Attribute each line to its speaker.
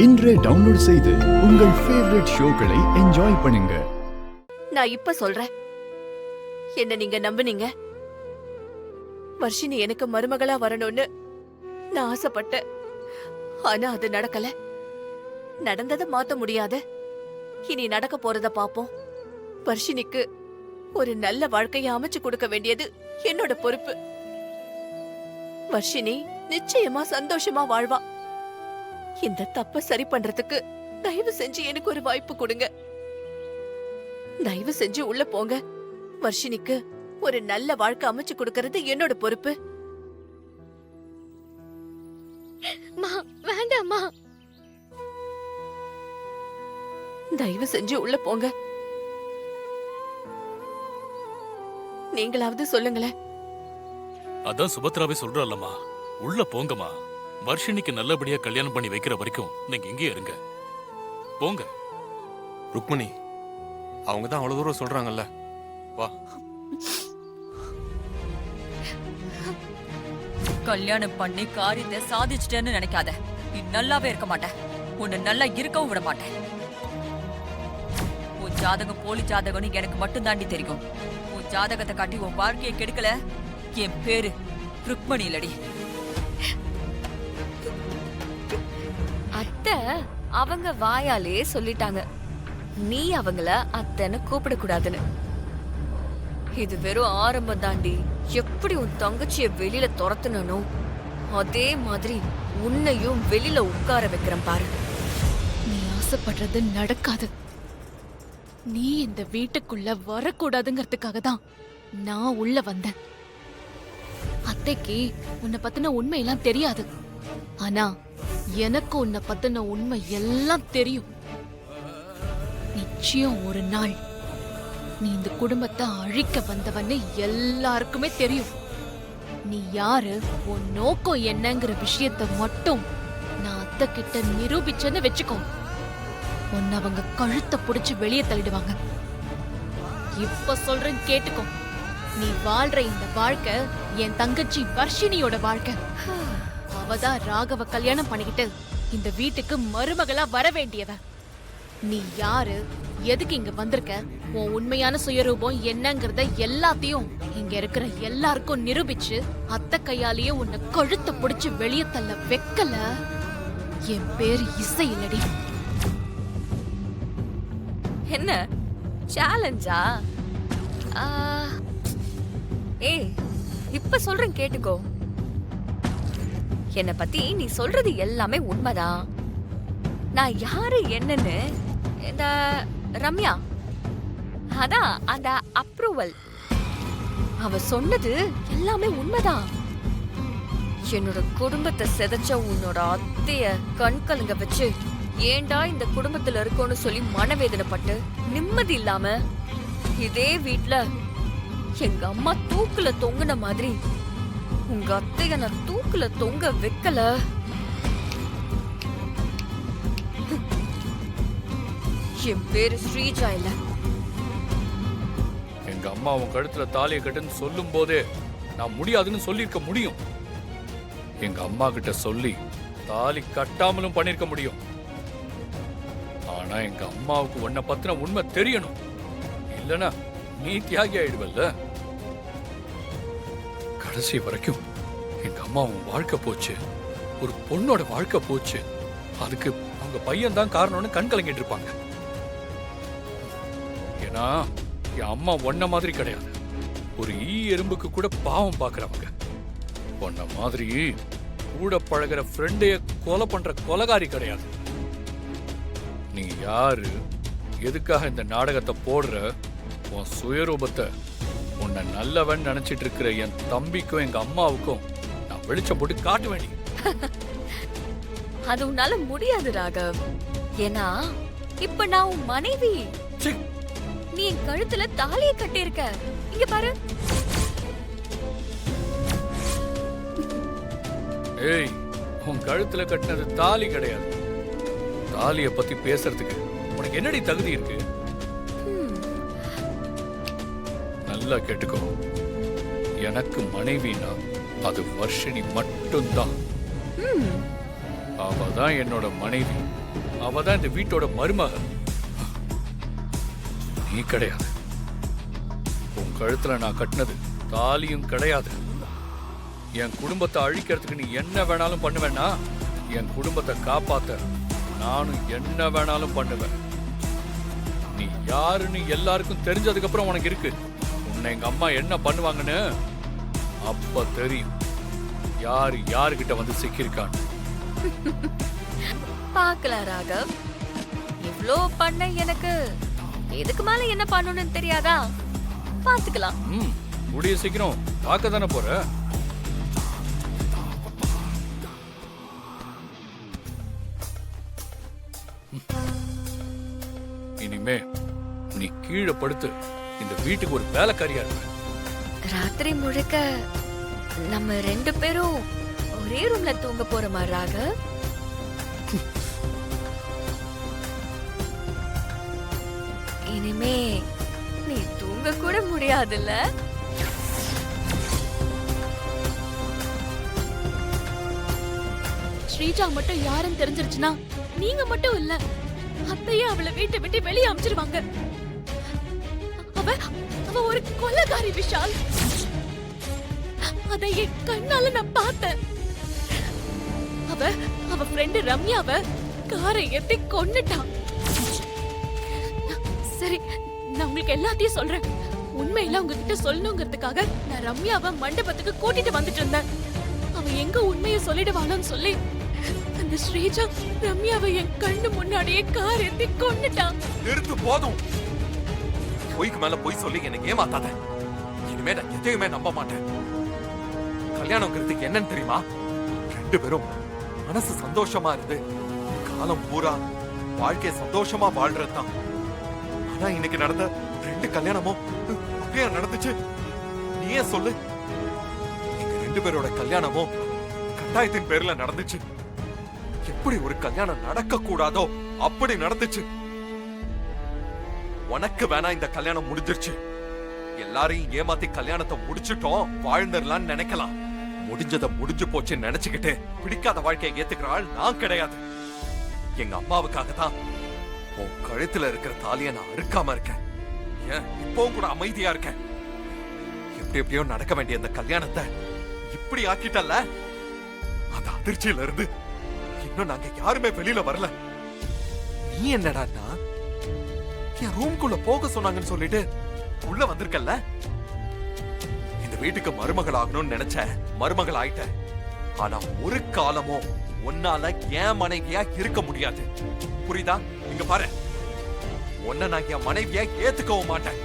Speaker 1: இன்றே டவுன்லோட் செய்து உங்கள் ஃபேவரட் ஷோக்களை என்ஜாய் பண்ணுங்க.
Speaker 2: நான் இப்ப சொல்றேன், என்ன நீங்க நம்புனீங்க. வர்ஷினி எனக்கு மருமகளா வரணும்னு நான் ஆசைப்பட்டேன். ஆனா அது நடக்கல. நடந்ததை மாத்த முடியாது. இனி நடக்க போறத பாப்போம். வர்ஷினிக்கு ஒரு நல்ல வாழ்க்கையை அமைச்சு கொடுக்க வேண்டியது என்னோட பொறுப்பு. வர்ஷினி நிச்சயமா சந்தோஷமா வாழ்வா. இந்த தப்ப சரி பண்றதுக்கு தயவு செஞ்சு எனக்கு ஒரு வாய்ப்பு கொடுங்க. தயவு செஞ்சு உள்ள போங்க. வர்ஷினிக்கு ஒரு நல்ல வாழ்க்கை அமைச்சு கொடுக்கறது என்னோட பொறுப்பு.
Speaker 3: வேண்டாமா,
Speaker 2: தயவு செஞ்சு உள்ள போங்க. நீங்களாவது சொல்லுங்களேன்.
Speaker 4: அதான் சுபத்ராவே சொல்றல்லம்மா, உள்ள போங்கம்மா. வர்ஷினிக்கு நல்லபடியா கல்யாணம் பண்ணி வைக்கிற வரைக்கும் நீங்க இங்கே இருங்க. போங்க.
Speaker 5: ருக்மணி, அவங்க தான் அவ்வளவு தூரம் சொல்றாங்கல்ல, வா.
Speaker 6: கல்யாணம் பண்ணி காரியத்தை சாதிச்சிட்டேன்னு நினைக்காத. நீ நல்லாவே இருக்க மாட்ட. உன்னை நல்லா இருக்கவும் விட மாட்டேன். உன் ஜாதகம் போலி ஜாதகம்னு எனக்கு மட்டும் தாண்டி தெரியும். உன் ஜாதகத்தை காட்டி உன் வாழ்க்கையை கெடுக்கல என் பேரு ருக்மணி இல்லடி.
Speaker 3: அத்தை அவங்க வாயாலே சொல்லிட்டாங்க, நீ அவங்கள அத்தைன்னு கூப்பிடக்கூடாதுன்னு. இது வெறும் ஆரம்பம் தாண்டி. எப்படி உன் தங்கச்சிய வெளியில துரத்துனோ அதே மாதிரி உன்னையும் வெளியில உட்கார வைக்கிறேன் பாரு.
Speaker 7: நீ ஆசைப்படுறது நடக்காது. நீ இந்த வீட்டுக்குள்ள வரக்கூடாதுங்கிறதுக்காக தான் நான் உள்ள வந்தேன். அத்தைக்கு உன்னை பத்தின உண்மையெல்லாம் தெரியாது. ஆனா எனக்கு உன்னை பத்தின உண்மை எல்லாம் தெரியும். நிச்சயம் ஒரு நாள் நீ இந்த குடும்பத்தை அழிக்க வந்தவன்னு எல்லாருக்குமே தெரியும். நீ யாரு, உன் நோக்கம் என்னங்கிற விஷயத்த மட்டும் நான் அத்தை கிட்ட நிரூபிச்சேன்னு வச்சுக்கோ, உன்னை அவங்க கழுத்தை புடிச்சு வெளியே தள்ளிடுவாங்க. இப்ப சொல்றேன் கேட்டுக்கோ. நீ வாழ்ற இந்த வாழ்க்கை என் தங்கச்சி வர்ஷினியோட வாழ்க்கை. அவதான் ராகவ கல்யாணம் பண்ணிக்கிட்டு இந்த வீட்டுக்கு மருமகளா வர வேண்டியவ. நீ யாரு, எதுக்கு இங்க வந்திருக்க, உன் உண்மையான சுயரூபம் என்னங்கறத எல்லாத்தையும் இங்க இருக்கிற எல்லாருக்கும் நிரூபிச்சு அத்தை கையாலேயே உன்னை கழுத்தை புடிச்சு வெளியே தள்ள வைக்கல என் பேரு இசை இல்லடி.
Speaker 3: என்ன சேலஞ்சா? ஏய், இப்ப சொல்றேன் கேட்டுக்கோ. என்ன பத்தி நீ சொல்றது எல்லாமே உண்மைதான். நான் யாரு என்னன்னு இந்த ரம்யா, அதான் அந்த அப்ரூவல், அவ சொன்னது எல்லாமே உண்மைதான். என்னோட குடும்பத்தை செதைச்ச உன்னோட அத்தைய கண்கலங்க வச்சு ஏண்டா இந்த குடும்பத்துல இருக்கோன்னு சொல்லி மனவேதனைப்பட்டு நிம்மதி இல்லாம இதே வீட்ல எங்க அம்மா தூக்குல தொங்குன மாதிரி உங்க அத்தைய நான் தூக்குல தொங்க வைக்கல. என் பேரு ஸ்ரீஜா இல்ல.
Speaker 4: எங்க அம்மா உன் கழுத்துல தாலியை கட்டுன்னு சொல்லும் போதே நான் முடியாதுன்னு சொல்லிருக்க முடியும். எங்க அம்மா கிட்ட சொல்லி தாலி கட்டாமலும் பண்ணிருக்க முடியும். ஆனா எங்க அம்மாவுக்கு உன்னை பத்தின உண்மை தெரியணும். இல்லனா நீ தியாகி ஆயிடுவல்ல. கடைசி வரைக்கும் எங்க அம்மா உன் வாழ்க்கை போச்சு, ஒரு பொண்ணோட வாழ்க்கை போச்சு. அதுக்கு அவங்க பையன் தான் காரணம்னு கண் கலங்கிட்டு இருப்பாங்க. ஏன்னா என் அம்மா ஒன்ன மாதிரி கிடையாது. ஒரு எறும்புக்கு கூட பாவம் பாக்குறவங்க. ஒன்ன மாதிரி கூட பழகிற ஃப்ரெண்டைய கொலை பண்ற கொலைகாரி கிடையாது. நீ யாரு, எதுக்காக இந்த நாடகத்தை போடுற, உன் சுயரூபத்தை உன்னை நல்லவன் நினைச்சிட்டு இருக்கிற என் தம்பிக்கும் எங்க அம்மாவுக்கும் நான் வெளிச்சம் போட்டு காட்ட வேண்டி.
Speaker 3: அது உன்னால முடியாது ராகவ். ஏன்னா இப்ப நான் உன் மனைவி. நீ என் கழுத்துல தாலியை கட்டியிருக்க. இங்க பாரு.
Speaker 4: ஏய், உன் கழுத்துல கட்டினது தாலி கிடையாது. தாலிய பத்தி பேசுறதுக்கு உனக்கு என்னடி தகுதி இருக்கு? நல்லா கேட்டுக்கோ. எனக்கு மனைவினா அது வர்ஷினி மட்டும்தான். அவ தான் என்னோட மனைவி. அவ தான் இந்த வீட்டோட மருமக. நீ கிடையாது. உன் கழுத்துல நான் கட்டினது தாலியும் கிடையாது. என் குடும்பத்தை அழிக்கிறதுக்கு நீ என்ன வேணாலும் பண்ணுவேன்னா, என் குடும்பத்தை காப்பாத்த நானும் என்ன வேணாலும் பண்ணுவேன். நீ யாருன்னு எல்லாருக்கும் தெரிஞ்சதுக்கு அப்புறம் உனக்கு இருக்கு. உன்னை எங்க அம்மா என்ன பண்ணுவாங்கன்னு அப்ப தெரியும். யாரு யாருகிட்ட வந்து சிக்கியிருக்கான்னு.
Speaker 3: பார்க்கலாம் ராகவ். இவ்ளோ பண்ண எனக்கு இதுக்கு மேல என்ன பண்ணணும்னு தெரியாதா? பாத்துக்கலாம்.
Speaker 4: கூடிய சீக்கிரம் பார்க்க தானே போற. இனிமே நீ கீழே படுத்து இந்த வீட்டுக்கு ஒரு வேலைக்காரியா இருக்க.
Speaker 3: ராத்திரி முழுக்க நம்ம 2 பேரும் ஒரே ரூம்ல தூங்க போறோமா ராகவ்? இனிமே நீ தூங்க கூட முடியாதுல்ல?
Speaker 7: ஸ்ரீஜா மட்டும் யாருன்னு தெரிஞ்சிருச்சுன்னா நீங்க மட்டும் இல்ல, அத்தையே அவளை வீட்டை விட்டு வெளியே அமிச்சிருவாங்க. அவ அவ ஒரு கொலைகாரி விஷால். அதை என் கண்ணால நான் பார்த்தேன். அவ அவ ஃப்ரெண்டு ரம்யாவ காரை ஏத்தி கொன்னுட்டான். சரி, நான் உங்களுக்கு எல்லாத்தையும் சொல்றேன். உண்மையில உங்ககிட்ட சொல்லணுங்கிறதுக்காக நான் ரம்யாவை மண்டபத்துக்கு கூட்டிட்டு வந்துட்டு இருந்தேன். அவ எங்க உண்மையை சொல்லிடுவாளோன்னு சொல்லி அந்த ஸ்ரீஜா ரம்யாவை என் கண்ணு முன்னாடியே கார் ஏத்தி கொன்னுட்டான்.
Speaker 5: நிறுத்து, போதும். பொய்க்கு மேல பொய் சொல்லி எனக்கு ஏமாத்தாத. இனிமே நான் எதையுமே நம்ப மாட்டேன். கல்யாணங்கிறதுக்கு என்னன்னு தெரியுமா? 2 பேரும் மனசு சந்தோஷமா இருந்து காலம் பூரா வாழ்க்கைய சந்தோஷமா வாழ்றதுதான். ஆனா இன்னைக்கு நடந்த 2 கல்யாணமும் அப்படியே நடந்துச்சு. நீயே சொல்லு. எங்க 2 பேரோட கல்யாணமும் கட்டாயத்தின் பேர்ல நடந்துச்சு. எப்படி ஒரு கல்யாணம் நடக்க கூடாதோ அப்படி நடந்துச்சு. உனக்கு வேணா இந்த கல்யாணம் முடிஞ்சிருச்சு. எல்லாரையும் ஏமாத்தி கல்யாணத்தை முடிச்சிட்டோம், வாழ்ந்துடலாம்னு நினைக்கலாம். முடிஞ்சதை முடிஞ்சு போச்சுன்னு நினைச்சுக்கிட்டு பிடிக்காத வாழ்க்கையை ஏத்துக்கிற ஆள் நான் கிடையாது. எங்க அம்மாவுக்காக தான் உன் கழுத்துல இருக்கிற தாலியை நான் அறுக்காம இருக்கேன். ஏன் இப்பவும் கூட அமைதியா இருக்கேன். எப்படி எப்படியோ நடக்க வேண்டிய அந்த கல்யாணத்தை இப்படி ஆக்கிட்டல்ல. அந்த அதிர்ச்சியில இருந்து இன்னும் நாங்க யாருமே வெளியில வரல. நீ என்னடான்னா என் ரூம்குள்ள போக சொன்னாங்கன்னு சொல்லிட்டு உள்ள வந்திருக்கல்ல. இந்த வீட்டுக்கு மருமகள் ஆகணும்னு நினைச்ச, மருமகள் ஆயிட்ட. ஆனா ஒரு காலமும் உன்னால என் மனைவியா இருக்க முடியாது. புரியுதா? இங்க பாரு, உன்னை நான் என் மனைவியா ஏத்துக்கவும் மாட்டேன்.